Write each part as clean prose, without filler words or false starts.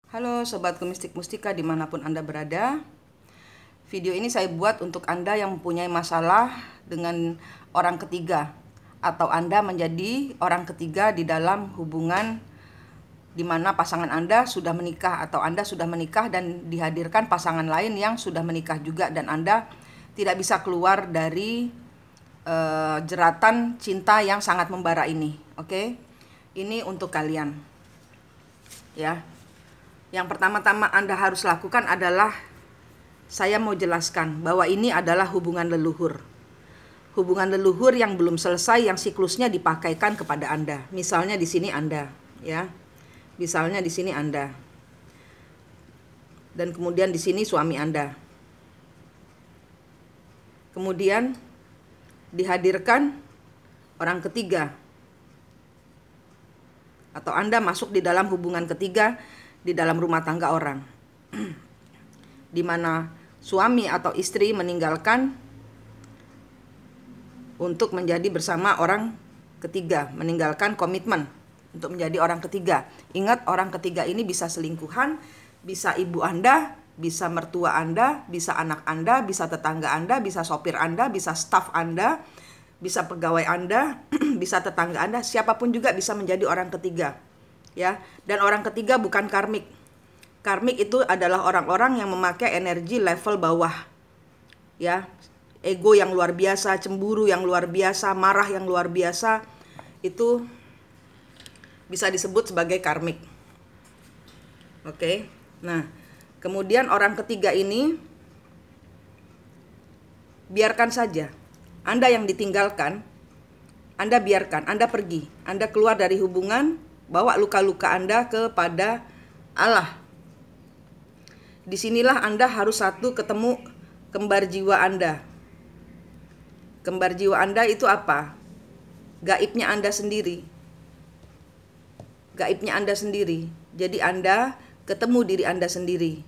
Halo Sobatku Mistik Mustika dimanapun Anda berada. Video ini saya buat untuk Anda yang mempunyai masalah dengan orang ketiga, atau Anda menjadi orang ketiga di dalam hubungan di mana pasangan Anda sudah menikah, atau Anda sudah menikah dan dihadirkan pasangan lain yang sudah menikah juga, dan Anda tidak bisa keluar dari jeratan cinta yang sangat membara ini. Oke? Ini untuk kalian. Ya. Yang pertama-tama Anda harus lakukan adalah, saya mau jelaskan bahwa ini adalah hubungan leluhur. Hubungan leluhur yang belum selesai, yang siklusnya dipakaikan kepada Anda. Misalnya di sini Anda, ya. Misalnya di sini Anda. Dan kemudian di sini suami Anda. Kemudian dihadirkan orang ketiga. Atau Anda masuk di dalam hubungan ketiga di dalam rumah tangga orang, di mana suami atau istri meninggalkan untuk menjadi bersama orang ketiga, meninggalkan komitmen untuk menjadi orang ketiga. Ingat, orang ketiga ini bisa selingkuhan, bisa ibu Anda, bisa mertua Anda, bisa anak Anda, bisa tetangga Anda, bisa sopir Anda, bisa staf Anda, bisa pegawai Anda, bisa tetangga Anda, siapapun juga bisa menjadi orang ketiga. Ya, dan orang ketiga bukan karmik. Karmik itu adalah orang-orang yang memakai energi level bawah. Ya, ego yang luar biasa, cemburu yang luar biasa, marah yang luar biasa, itu bisa disebut sebagai karmik. Oke. Nah, kemudian orang ketiga ini biarkan saja. Anda yang ditinggalkan, Anda biarkan, Anda pergi, Anda keluar dari hubungan, bawa luka-luka Anda kepada Allah. Disinilah Anda harus ketemu kembar jiwa Anda. Kembar jiwa Anda itu apa? Gaibnya Anda sendiri. Gaibnya Anda sendiri. Jadi Anda ketemu diri Anda sendiri.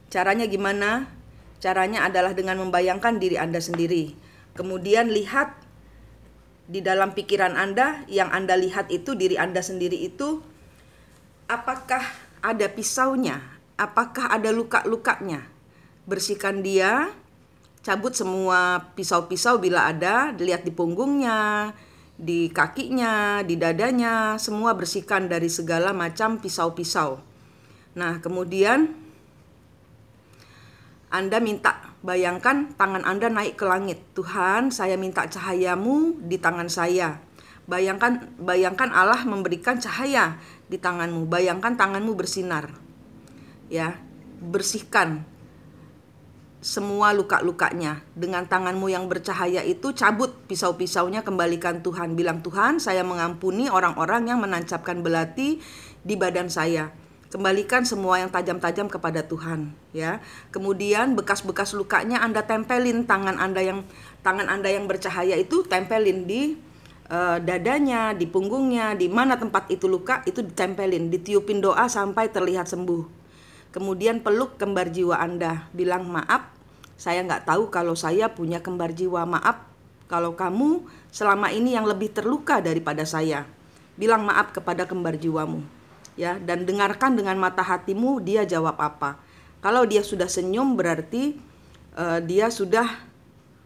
Caranya gimana? Caranya adalah dengan membayangkan diri Anda sendiri. Kemudian lihat di dalam pikiran Anda, yang Anda lihat itu diri Anda sendiri itu, apakah ada pisaunya? Apakah ada luka-lukanya? Bersihkan dia, cabut semua pisau-pisau bila ada, dilihat di punggungnya, di kakinya, di dadanya, semua bersihkan dari segala macam pisau-pisau. Nah, kemudian Anda minta, bayangkan tangan Anda naik ke langit. Tuhan, saya minta cahayamu di tangan saya. Bayangkan Allah memberikan cahaya di tanganmu. Bayangkan tanganmu bersinar. Ya, bersihkan semua luka-lukanya. Dengan tanganmu yang bercahaya itu, cabut pisau-pisaunya, kembalikan Tuhan. Bilang, Tuhan, saya mengampuni orang-orang yang menancapkan belati di badan saya. Kembalikan semua yang tajam-tajam kepada Tuhan, ya. Kemudian bekas-bekas lukanya Anda tempelin, tangan Anda yang bercahaya itu tempelin di dadanya, di punggungnya, di mana tempat itu luka itu ditempelin, ditiupin doa sampai terlihat sembuh. Kemudian peluk kembar jiwa Anda, bilang, maaf, saya nggak tahu kalau saya punya kembar jiwa, maaf kalau kamu selama ini yang lebih terluka daripada saya. Bilang maaf kepada kembar jiwamu. Ya, dan dengarkan dengan mata hatimu dia jawab apa. Kalau dia sudah senyum berarti dia sudah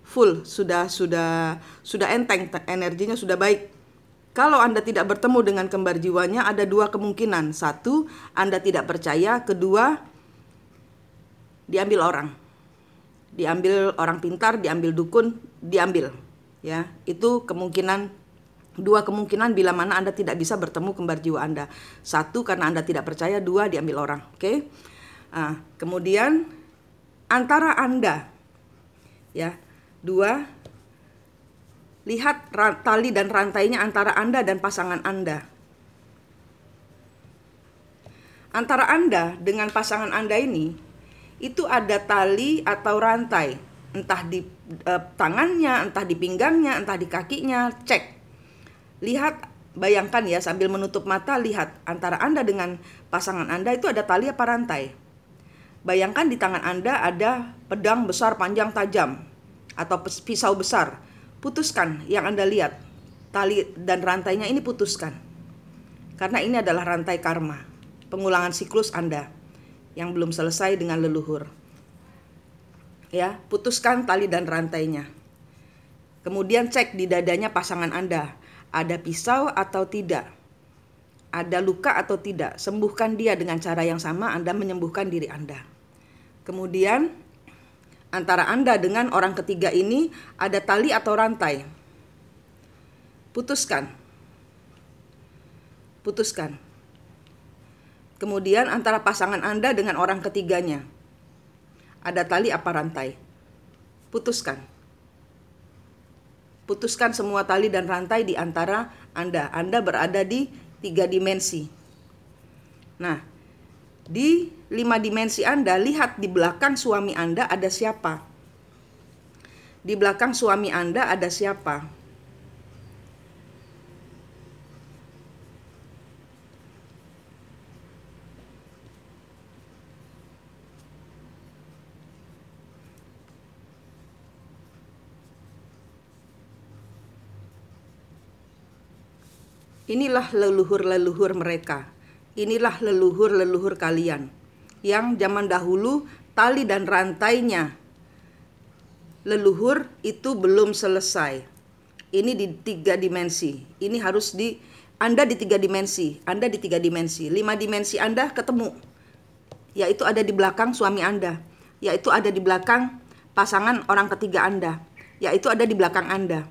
full, sudah enteng, energinya sudah baik. Kalau Anda tidak bertemu dengan kembar jiwanya, ada dua kemungkinan. Satu, Anda tidak percaya. Kedua, diambil orang. Diambil orang pintar, diambil dukun, diambil. Ya, itu dua kemungkinan bila mana Anda tidak bisa bertemu kembar jiwa Anda. Satu, karena Anda tidak percaya. Dua, diambil orang. Oke? Nah, kemudian antara Anda, ya, dua, lihat tali dan rantainya antara Anda dan pasangan Anda. Antara Anda dengan pasangan Anda ini, itu ada tali atau rantai. Entah di tangannya, entah di pinggangnya, entah di kakinya. Cek. Lihat, bayangkan ya, sambil menutup mata, lihat antara Anda dengan pasangan Anda itu ada tali apa rantai. Bayangkan di tangan Anda ada pedang besar, panjang, tajam, atau pisau besar. Putuskan yang Anda lihat. Tali dan rantainya ini putuskan. Karena ini adalah rantai karma, pengulangan siklus Anda. yang belum selesai dengan leluhur. Ya, putuskan tali dan rantainya. Kemudian cek di dadanya pasangan Anda, ada pisau atau tidak? Ada luka atau tidak? Sembuhkan dia dengan cara yang sama Anda menyembuhkan diri Anda. Kemudian antara Anda dengan orang ketiga ini ada tali atau rantai. Putuskan. Putuskan. Kemudian antara pasangan Anda dengan orang ketiganya ada tali apa rantai. Putuskan. Putuskan semua tali dan rantai di antara Anda. Anda berada di 3 dimensi. Nah, di 5 dimensi Anda, lihat di belakang suami Anda ada siapa. Di belakang suami Anda ada siapa. Inilah leluhur-leluhur mereka. Inilah leluhur-leluhur kalian. Yang zaman dahulu tali dan rantainya leluhur itu belum selesai. Ini di 3 dimensi. Ini harus Anda di 3 dimensi. Anda di 3 dimensi. 5 dimensi Anda ketemu. Yaitu ada di belakang suami Anda. Yaitu ada di belakang pasangan orang ketiga Anda. Yaitu ada di belakang Anda.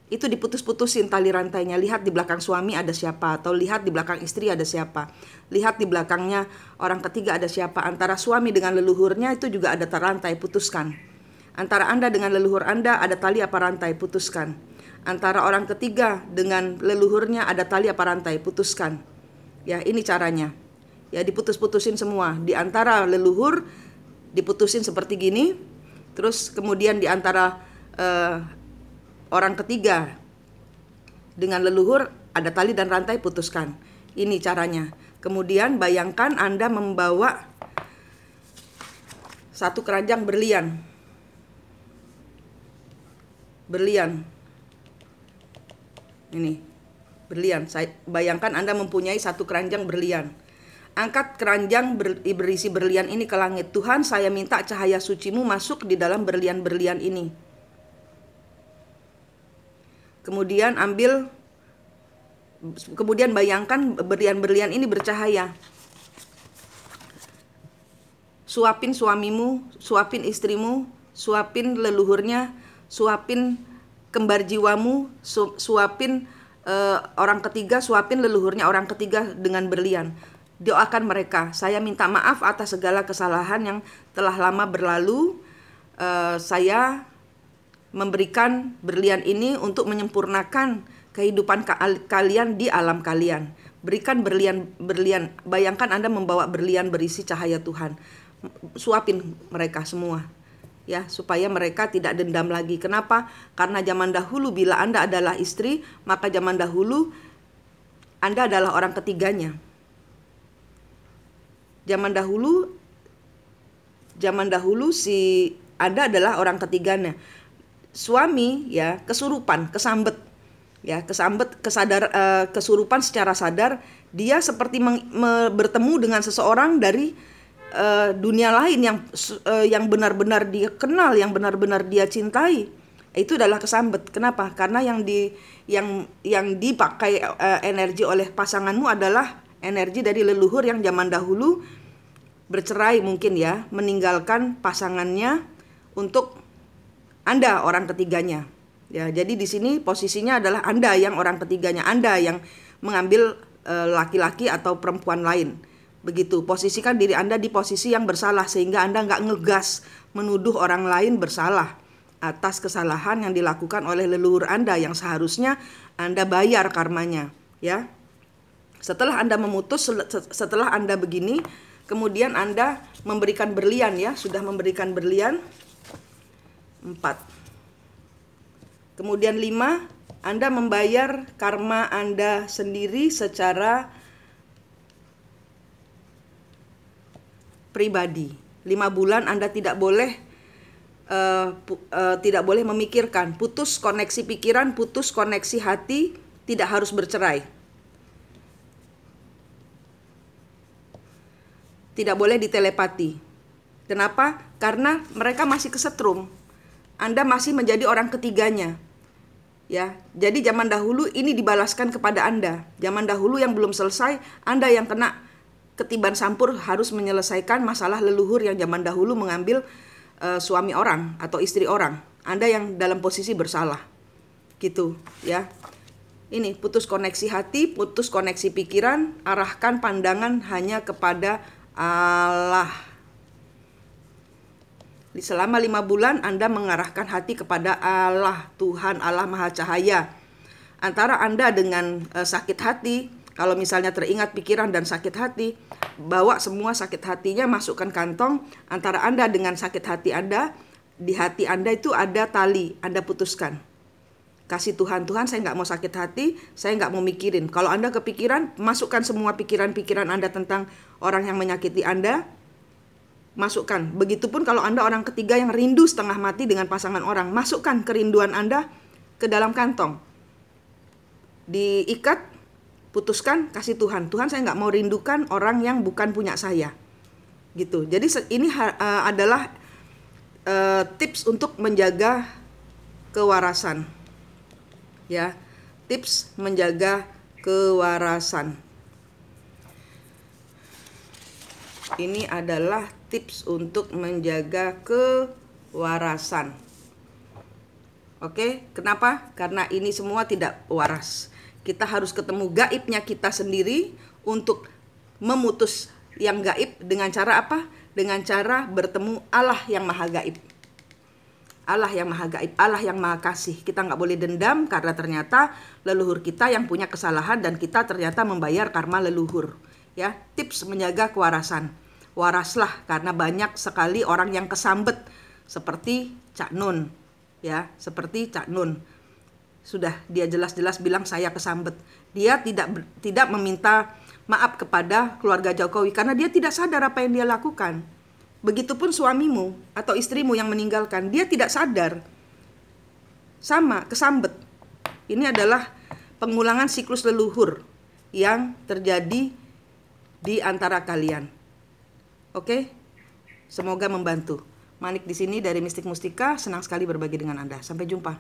Itu diputus-putusin tali rantainya. Lihat di belakang suami ada siapa, atau lihat di belakang istri ada siapa, lihat di belakangnya orang ketiga ada siapa. Antara suami dengan leluhurnya itu juga ada rantai, putuskan. Antara Anda dengan leluhur Anda ada tali apa rantai, putuskan. Antara orang ketiga dengan leluhurnya ada tali apa rantai, putuskan. Ya, ini caranya. Ya, diputus-putusin semua. Di antara leluhur diputusin seperti gini. Terus kemudian di antara orang ketiga dengan leluhur ada tali dan rantai, putuskan. Ini caranya. Kemudian bayangkan Anda membawa satu keranjang berlian. Berlian. Ini berlian. Bayangkan Anda mempunyai satu keranjang berlian. Angkat keranjang berisi berlian ini ke langit. Tuhan, saya minta cahaya suci-Mu masuk di dalam berlian-berlian ini. Kemudian bayangkan berlian-berlian ini bercahaya. Suapin suamimu, suapin istrimu, suapin leluhurnya, suapin kembar jiwamu, suapin orang ketiga, suapin leluhurnya orang ketiga dengan berlian. Doakan mereka, saya minta maaf atas segala kesalahan yang telah lama berlalu. Saya memberikan berlian ini untuk menyempurnakan kehidupan kalian di alam kalian. Berikan berlian. Bayangkan Anda membawa berlian berisi cahaya Tuhan. Suapin mereka semua. Ya, supaya mereka tidak dendam lagi. Kenapa? Karena zaman dahulu bila Anda adalah istri, maka zaman dahulu Anda adalah orang ketiganya. Zaman dahulu si Anda adalah orang ketiganya. Suami ya kesurupan, kesambet, kesurupan secara sadar. Dia seperti bertemu dengan seseorang dari dunia lain yang benar-benar dia kenal, yang benar-benar dia cintai. Itu adalah kesambet. Kenapa? Karena yang dipakai energi oleh pasanganmu adalah energi dari leluhur yang zaman dahulu bercerai mungkin ya, meninggalkan pasangannya untuk Anda orang ketiganya. Ya, jadi di sini posisinya adalah Anda yang orang ketiganya, Anda yang mengambil laki-laki atau perempuan lain. Begitu, posisikan diri Anda di posisi yang bersalah sehingga Anda nggak ngegas menuduh orang lain bersalah atas kesalahan yang dilakukan oleh leluhur Anda yang seharusnya Anda bayar karmanya, ya. Setelah Anda memutus, setelah Anda begini, kemudian Anda memberikan berlian ya, sudah memberikan berlian 4. Kemudian 5, Anda membayar karma Anda sendiri secara pribadi. 5 bulan Anda tidak boleh memikirkan, putus koneksi pikiran, putus koneksi hati, tidak harus bercerai. Tidak boleh ditelepati. Kenapa? Karena mereka masih kesetrum. Anda masih menjadi orang ketiganya. Ya, jadi zaman dahulu ini dibalaskan kepada Anda. Zaman dahulu yang belum selesai, Anda yang kena ketiban sampur harus menyelesaikan masalah leluhur yang zaman dahulu mengambil suami orang atau istri orang. Anda yang dalam posisi bersalah. Gitu, ya. Ini putus koneksi hati, putus koneksi pikiran, arahkan pandangan hanya kepada Allah. Selama 5 bulan Anda mengarahkan hati kepada Allah, Tuhan Allah Maha Cahaya. Antara Anda dengan sakit hati, kalau misalnya teringat pikiran dan sakit hati, bawa semua sakit hatinya masukkan kantong. Antara Anda dengan sakit hati Anda, di hati Anda itu ada tali, Anda putuskan. Kasih Tuhan, Tuhan saya nggak mau sakit hati, saya nggak mau mikirin. Kalau Anda kepikiran, masukkan semua pikiran-pikiran Anda tentang orang yang menyakiti Anda, masukkan. Begitupun kalau Anda orang ketiga yang rindu setengah mati dengan pasangan orang, masukkan kerinduan Anda ke dalam kantong. Diikat, putuskan, kasih Tuhan. Tuhan saya nggak mau rindukan orang yang bukan punya saya. Gitu. Jadi ini adalah tips untuk menjaga kewarasan. Ya, tips menjaga kewarasan. Ini adalah tips untuk menjaga kewarasan. Oke, kenapa? Karena ini semua tidak waras. Kita harus ketemu gaibnya kita sendiri untuk memutus yang gaib dengan cara apa? Dengan cara bertemu Allah yang maha gaib. Allah yang maha gaib, Allah yang maha kasih. Kita nggak boleh dendam karena ternyata leluhur kita yang punya kesalahan dan kita ternyata membayar karma leluhur. Ya, tips menjaga kewarasan. Waraslah karena banyak sekali orang yang kesambet seperti Cak Nun. Ya, seperti Cak Nun. Sudah dia jelas-jelas bilang saya kesambet. Dia tidak meminta maaf kepada keluarga Jokowi karena dia tidak sadar apa yang dia lakukan. Begitupun suamimu atau istrimu yang meninggalkan, dia tidak sadar. Sama, kesambet. Ini adalah pengulangan siklus leluhur yang terjadi di antara kalian. Oke? Semoga membantu. Manik di sini dari Mistik Mustika, senang sekali berbagi dengan Anda. Sampai jumpa.